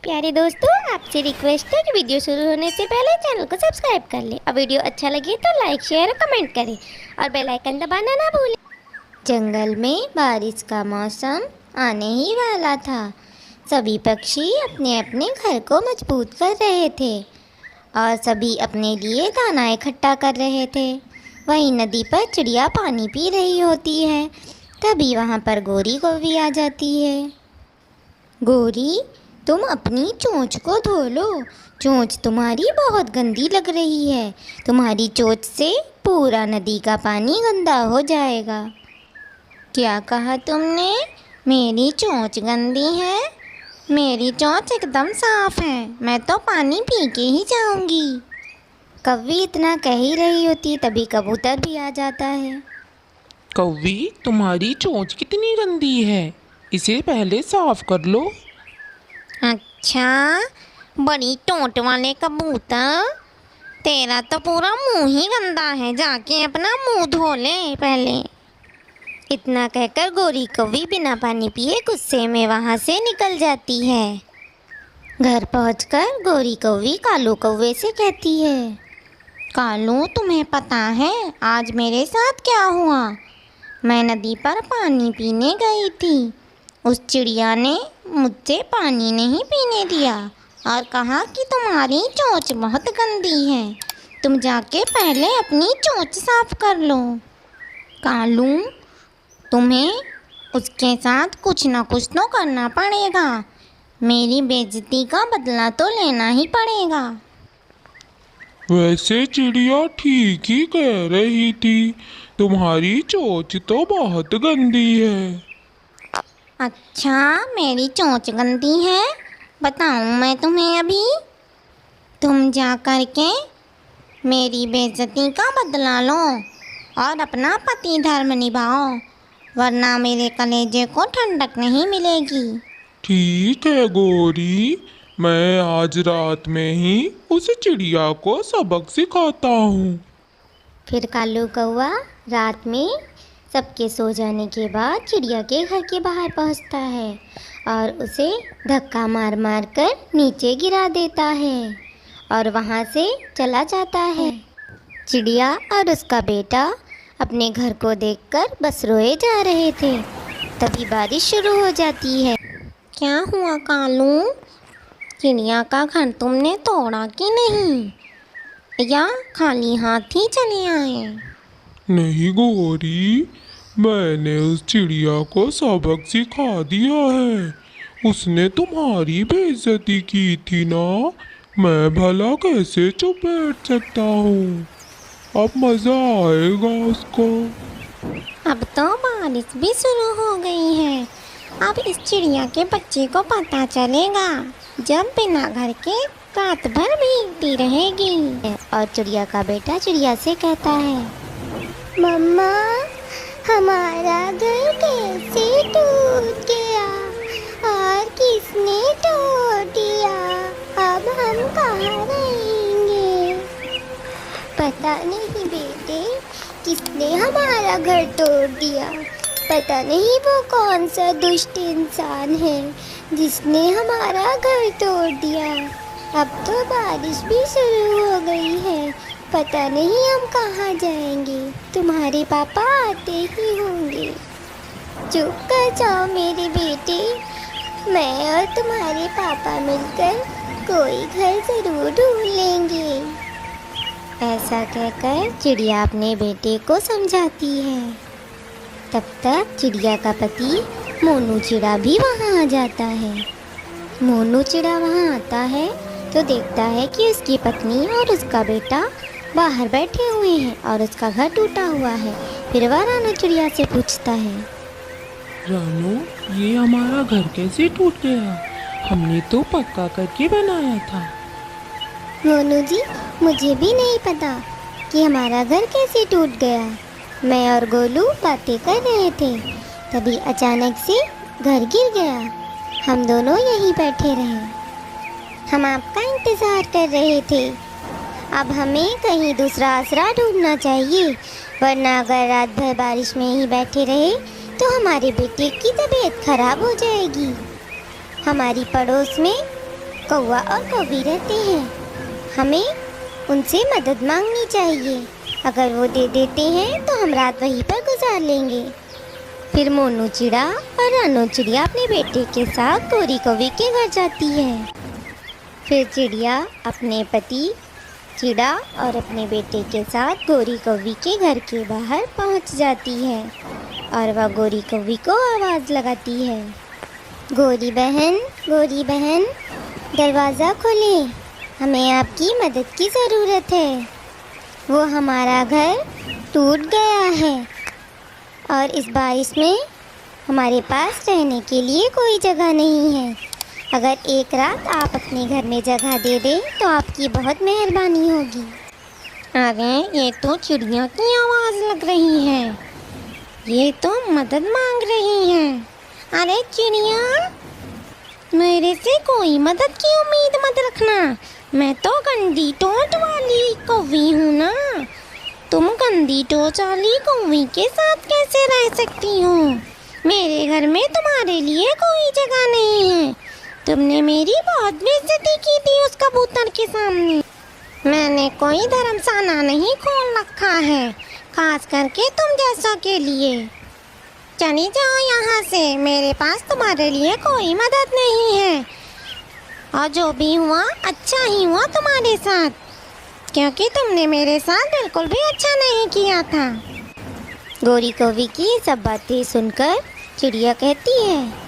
प्यारे दोस्तों, आपसे रिक्वेस्ट है कि वीडियो शुरू होने से पहले चैनल को सब्सक्राइब कर लें और वीडियो अच्छा लगे तो लाइक शेयर और कमेंट करें और बेल आइकन दबाना ना भूलें। जंगल में बारिश का मौसम आने ही वाला था। सभी पक्षी अपने अपने घर को मजबूत कर रहे थे और सभी अपने लिए दाना इकट्ठा कर रहे थे। वहीं नदी पर चिड़िया पानी पी रही होती है। तभी वहाँ पर गोरी कौवी आ जाती है। गोरी, तुम अपनी चोंच को धो लो। चोंच तुम्हारी बहुत गंदी लग रही है। तुम्हारी चोंच से पूरा नदी का पानी गंदा हो जाएगा। क्या कहा तुमने? मेरी चोंच गंदी है? मेरी चोंच एकदम साफ है। मैं तो पानी पी के ही जाऊंगी। कौवी इतना कह ही रही होती तभी कबूतर भी आ जाता है। कौवी, तुम्हारी चोंच कितनी गंदी है, इसे पहले साफ कर लो। अच्छा, बड़ी टोंट वाले कबूतर, तेरा तो पूरा मुंह ही गंदा है। जाके अपना मुंह धो ले पहले। इतना कहकर गोरी कौवी बिना पानी पिए गुस्से में वहाँ से निकल जाती है। घर पहुँचकर गोरी कौवी कालू कौवे से कहती है, कालू, तुम्हें पता है आज मेरे साथ क्या हुआ? मैं नदी पर पानी पीने गई थी। उस चिड़िया ने मुझसे पानी नहीं पीने दिया और कहा कि तुम्हारी चोंच बहुत गंदी है। तुम जाके पहले अपनी चोंच साफ कर लो। कालू, तुम्हें उसके साथ कुछ ना कुछ तो करना पड़ेगा। मेरी बेइज्जती का बदला तो लेना ही पड़ेगा। वैसे चिड़िया ठीक ही कह रही थी, तुम्हारी चोंच तो बहुत गंदी है। अच्छा, मेरी चोंच गंदी है? बताऊं मैं तुम्हें अभी? तुम जा कर के मेरी बेइज्जती का बदला लो और अपना पति धर्म निभाओ, वरना मेरे कलेजे को ठंडक नहीं मिलेगी। ठीक है गोरी, मैं आज रात में ही उस चिड़िया को सबक सिखाता हूँ। फिर कालू कौवा रात में सबके सो जाने के बाद चिड़िया के घर के बाहर पहुंचता है और उसे धक्का मार मार कर नीचे गिरा देता है और वहां से चला जाता है। चिड़िया और उसका बेटा अपने घर को देखकर बस रोए जा रहे थे। तभी बारिश शुरू हो जाती है। क्या हुआ कालू? चिड़िया का घर तुमने तोड़ा कि नहीं, या खाली हाथ ही चले आए? नहीं गोरी, मैंने उस चिड़िया को सबक सिखा दिया है। उसने तुम्हारी बेइज्जती की थी ना, मैं भला कैसे चुप बैठ सकता हूँ। अब मज़ा आएगा उसको। अब तो बारिश भी शुरू हो गई है। अब इस चिड़िया के बच्चे को पता चलेगा जब बिना घर के रात भर भीगती रहेगी। और चिड़िया का बेटा चिड़िया से कहता है, मम्मा, हमारा घर कैसे टूट गया और किसने तोड़ दिया? अब हम कहाँ रहेंगे? पता नहीं बेटे, किसने हमारा घर तोड़ दिया। पता नहीं वो कौन सा दुष्ट इंसान है जिसने हमारा घर तोड़ दिया। अब तो बारिश भी शुरू हो गई है। पता नहीं हम कहाँ जाएंगे। तुम्हारे पापा आते ही होंगे। चुप कर जाओ मेरे बेटे, मैं और तुम्हारे पापा मिलकर कोई घर ज़रूर ढूंढ लेंगे। ऐसा कहकर चिड़िया अपने बेटे को समझाती है। तब तक चिड़िया का पति मोनू चिड़ा भी वहाँ आ जाता है। मोनू चिड़ा वहाँ आता है तो देखता है कि उसकी पत्नी और उसका बेटा बाहर बैठे हुए हैं और उसका घर टूटा हुआ है। फिर वह रानू चिड़िया से पूछता है, रानू, ये हमारा घर कैसे टूट गया? हमने तो पक्का करके बनाया था। मोनू जी, मुझे भी नहीं पता कि हमारा घर कैसे टूट गया। मैं और गोलू बातें कर रहे थे, तभी अचानक से घर गिर गया। हम दोनों यहीं बैठे रहे। हम आपका इंतज़ार कर रहे थे। अब हमें कहीं दूसरा आसरा ढूंढना चाहिए, वरना अगर रात भर बारिश में ही बैठे रहे तो हमारे बेटे की तबीयत खराब हो जाएगी। हमारी पड़ोस में कौवा और कौवी रहते हैं। हमें उनसे मदद मांगनी चाहिए। अगर वो दे देते हैं तो हम रात वहीं पर गुजार लेंगे। फिर मोनू चिड़ा और रानू चिड़िया अपने बेटे के साथ गौरी कौवी के घर जाती है। फिर चिड़िया अपने पति चिड़ा और अपने बेटे के साथ गौरी कौवी के घर के बाहर पहुंच जाती है और वह गौरी कौवी को आवाज़ लगाती है, गौरी बहन, दरवाज़ा खोलें, हमें आपकी मदद की ज़रूरत है। वो हमारा घर टूट गया है और इस बारिश में हमारे पास रहने के लिए कोई जगह नहीं है। अगर एक रात आप अपने घर में जगह दे दें तो आपकी बहुत मेहरबानी होगी। अरे ये तो चिड़िया की आवाज़ लग रही है, ये तो मदद मांग रही है। अरे चिड़िया, मेरे से कोई मदद की उम्मीद मत रखना, मैं तो गंदी टोच वाली कौवी हूँ ना। तुम गंदी टोच वाली कौवी के साथ कैसे रह सकती हो? मेरे घर में तुम्हारे लिए कोई जगह नहीं है। तुमने मेरी बहुत बेइज्जती की थी उस कबूतर के सामने। मैंने कोई धर्मशाला नहीं खोल रखा है, खास करके तुम जैसा के लिए। चली जाओ यहाँ से, मेरे पास तुम्हारे लिए कोई मदद नहीं है। और जो भी हुआ अच्छा ही हुआ तुम्हारे साथ, क्योंकि तुमने मेरे साथ बिल्कुल भी अच्छा नहीं किया था। गौरी कौवी की सब बातें सुनकर चिड़िया कहती है,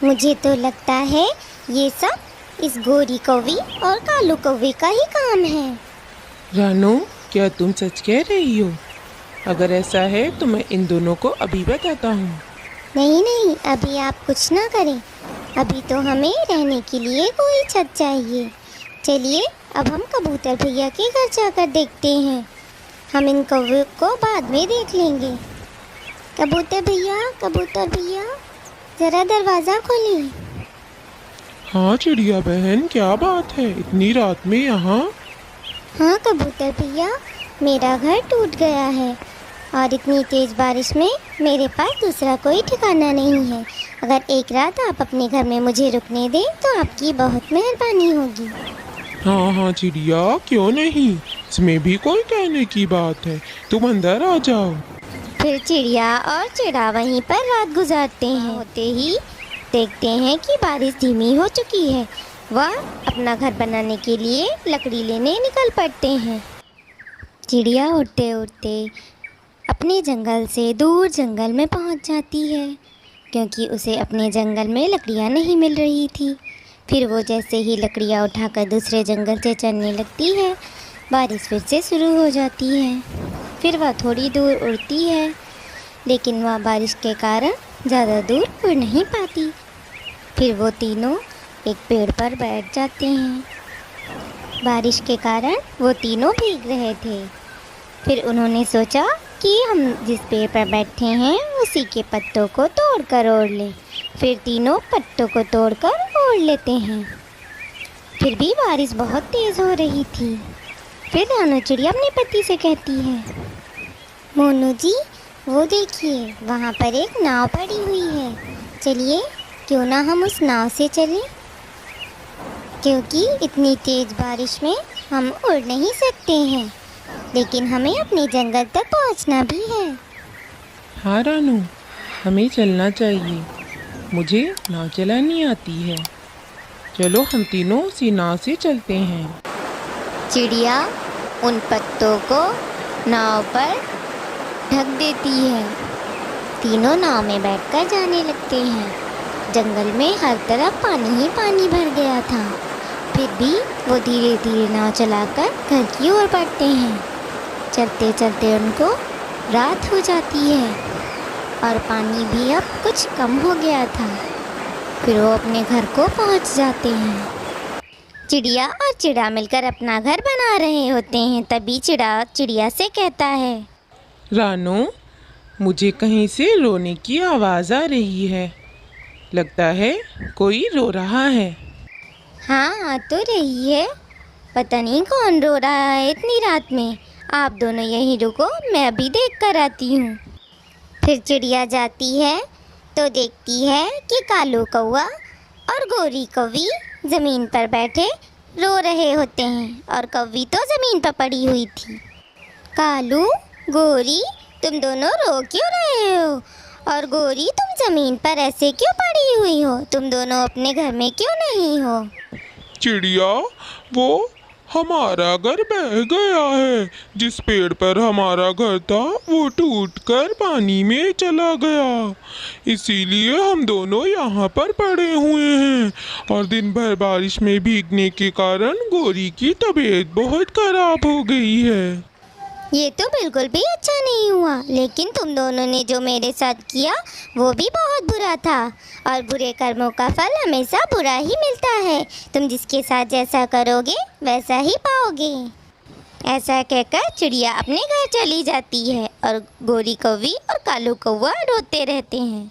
मुझे तो लगता है ये सब इस गौरी कौवी और कालू कौवी का ही काम है। रानू, क्या तुम सच कह रही हो? अगर ऐसा है तो मैं इन दोनों को अभी बताता हूँ। नहीं, अभी आप कुछ ना करें। अभी तो हमें रहने के लिए कोई छत चाहिए। चलिए अब हम कबूतर भैया के घर जाकर देखते हैं। हम इन कौवे को बाद में देख लेंगे। कबूतर भैया, ज़रा दरवाज़ा खोलिए। हाँ चिड़िया बहन, क्या बात है इतनी रात में यहाँ? हाँ कबूतर भैया, मेरा घर टूट गया है और इतनी तेज़ बारिश में मेरे पास दूसरा कोई ठिकाना नहीं है। अगर एक रात आप अपने घर में मुझे रुकने दें तो आपकी बहुत मेहरबानी होगी। हाँ चिड़िया, क्यों नहीं, इसमें भी कोई कहने की बात है। तुम अंदर आ जाओ। फिर चिड़िया और चिड़ा वहीं पर रात गुजारते हैं। होते ही देखते हैं कि बारिश धीमी हो चुकी है। वह अपना घर बनाने के लिए लकड़ी लेने निकल पड़ते हैं। चिड़िया उड़ते उड़ते अपने जंगल से दूर जंगल में पहुंच जाती है, क्योंकि उसे अपने जंगल में लकड़ियां नहीं मिल रही थी। फिर वो जैसे ही लकड़ियां उठाकर दूसरे जंगल से चलने लगती है, बारिश फिर से शुरू हो जाती है। फिर वह थोड़ी दूर उड़ती है, लेकिन वह बारिश के कारण ज़्यादा दूर उड़ नहीं पाती। फिर वो तीनों एक पेड़ पर बैठ जाते हैं। बारिश के कारण वो तीनों भीग रहे थे। फिर उन्होंने सोचा कि हम जिस पेड़ पर बैठे हैं उसी के पत्तों को तोड़कर ओढ़ लें। फिर तीनों पत्तों को तोड़कर ओढ़ लेते हैं। फिर भी बारिश बहुत तेज़ हो रही थी। फिर रानू चिड़िया अपने पति से कहती है, मोनू जी, वो देखिए वहाँ पर एक नाव पड़ी हुई है। चलिए क्यों ना हम उस नाव से चलें, क्योंकि इतनी तेज़ बारिश में हम उड़ नहीं सकते हैं, लेकिन हमें अपने जंगल तक पहुंचना भी है। हाँ रानू, हमें चलना चाहिए। मुझे नाव चलानी आती है। चलो हम तीनों उसी नाव से चलते हैं। चिड़िया उन पत्तों को नाव पर ढक देती है। तीनों नाव में बैठकर जाने लगते हैं। जंगल में हर तरफ पानी ही पानी भर गया था। फिर भी वो धीरे धीरे नाव चलाकर घर की ओर बढ़ते हैं। चलते चलते उनको रात हो जाती है और पानी भी अब कुछ कम हो गया था। फिर वो अपने घर को पहुंच जाते हैं। चिड़िया और चिड़ा मिलकर अपना घर बना रहे होते हैं। तभी चिड़ा चिड़िया से कहता है, रानू, मुझे कहीं से रोने की आवाज़ आ रही है। लगता है कोई रो रहा है। हाँ आ तो रही है, पता नहीं कौन रो रहा है इतनी रात में। आप दोनों यहीं रुको, मैं अभी देख कर आती हूँ। फिर चिड़िया जाती है तो देखती है कि कालू कौवा और गौरी कौवी ज़मीन पर बैठे रो रहे होते हैं और कौवी तो ज़मीन पर पड़ी हुई थी। कालू, गोरी, तुम दोनों रो क्यों रहे हो? और गोरी, तुम ज़मीन पर ऐसे क्यों पड़ी हुई हो? तुम दोनों अपने घर में क्यों नहीं हो? चिड़िया, वो हमारा घर बह गया है। जिस पेड़ पर हमारा घर था वो टूटकर पानी में चला गया, इसीलिए हम दोनों यहाँ पर पड़े हुए हैं। और दिन भर बारिश में भीगने के कारण गोरी की तबीयत बहुत खराब हो गई है। ये तो बिल्कुल भी अच्छा नहीं हुआ, लेकिन तुम दोनों ने जो मेरे साथ किया वो भी बहुत बुरा था, और बुरे कर्मों का फल हमेशा बुरा ही मिलता है। तुम जिसके साथ जैसा करोगे वैसा ही पाओगे। ऐसा कहकर चिड़िया अपने घर चली जाती है और गोरी कौवी और कालू कौवा रोते रहते हैं।